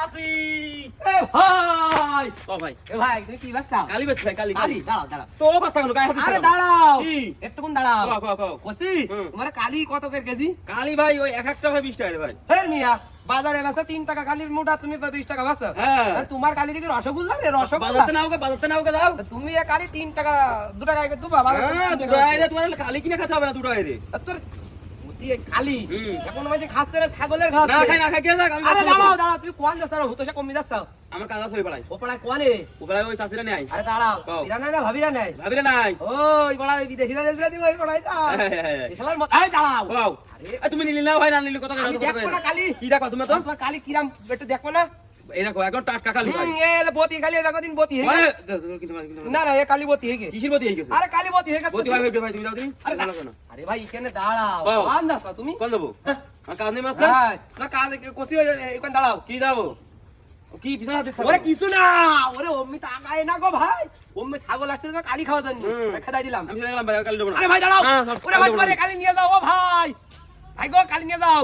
আসি এ ভাই ও ভাই এ ভাই তুমি কি বাচ্চা কালি বেচ ভাই কালি কালি দাঁড়াও দাঁড়াও তো বাচ্চা কেন গায়ে হাত আরে দিছ দাঁড়াও কি? একটুকুন দাঁড়াও কও কও কও কসি হুম। তোমার কালি কত করে কেজি কালি ভাই ওই এক একটা ভাই 20 টাকা রে ভাই হে মিয়া বাজারে বেচা 3 টাকা কালির মোটা তুমি 20 টাকা বেচা হ্যাঁ। আর তোমার কালি দেখি রসগোল্লা রে রসগোল্লা বাজাতে নাও কে দাও তুমি এ কালি 3 টাকা 2 টাকা করে দুবা বাজারে হ্যাঁ 3 দুটো টাকা আইরে তোমার কালি কিনে খেতে হবে না দুটো আইরে আর তোর মুতি এই কালি হুম। এখন মাঝে খাচ্ছে রে ছাগলের ঘাস না খাই কে যাক আমি আরে যাচ্ছি। দাঁড়াও দাঁড়াও তুমি কোন যাচ্ছ হুতো সে কমি যাচ্ছ আমার কাজ আছে ওই পাড়ায় ও পড়ায় কোনে ও পাড়ায় ওই চাচিরা নাই আরে দাঁড়াও কও। ইরা নাই না ভাবিরা নাই ভাবিরে নাই ওই বড়া বিদেশিরা রেজলা দিব ওই পড়াই তা হ্যাঁ। এশালার মত আরে দাঁড়াও ওয়াও আরে এই তুমি নিলি না ভাই না নিলি কত আমি দেখবো না কালি কি দেখো তুমি তো তোমার কালি কিরাম একটু দেখো না এই দেখো একদম টাটকা কালি ভাই এ বতি কালি দেখো দিন বতি মানে হেগে না না এ কালি বতি হেগে কিসের মধ্যে এই গেছে আরে কালি বতি হেগে বলছি ভাই ভাই তুমি যাও তুমি আরে ভালো কেন আরে ভাই এখানে দাঁড়াও কও। কান দাসা তুমি কোন দেবো আর কাজ নেই মাস্টার হ্যাঁ না কাজ কষি এখানে দাঁড়াও কি যাবো কি পিছনে হাতে ওরে কিছু না ওরে অম্মি তাকায় না গো ভাই অম্মি ছাগল আসছে না কালি খাওয়ার জন্য হুম। খেদাই দিলাম আমি চলে গেলাম ভাই কালি দেবো না আরে ভাই দাঁড়াও হ্যাঁ, সব ওরে ভাই দেবো না। কালি নিয়ে যাও ও ভাই ভাই গো কালি নিয়ে যাও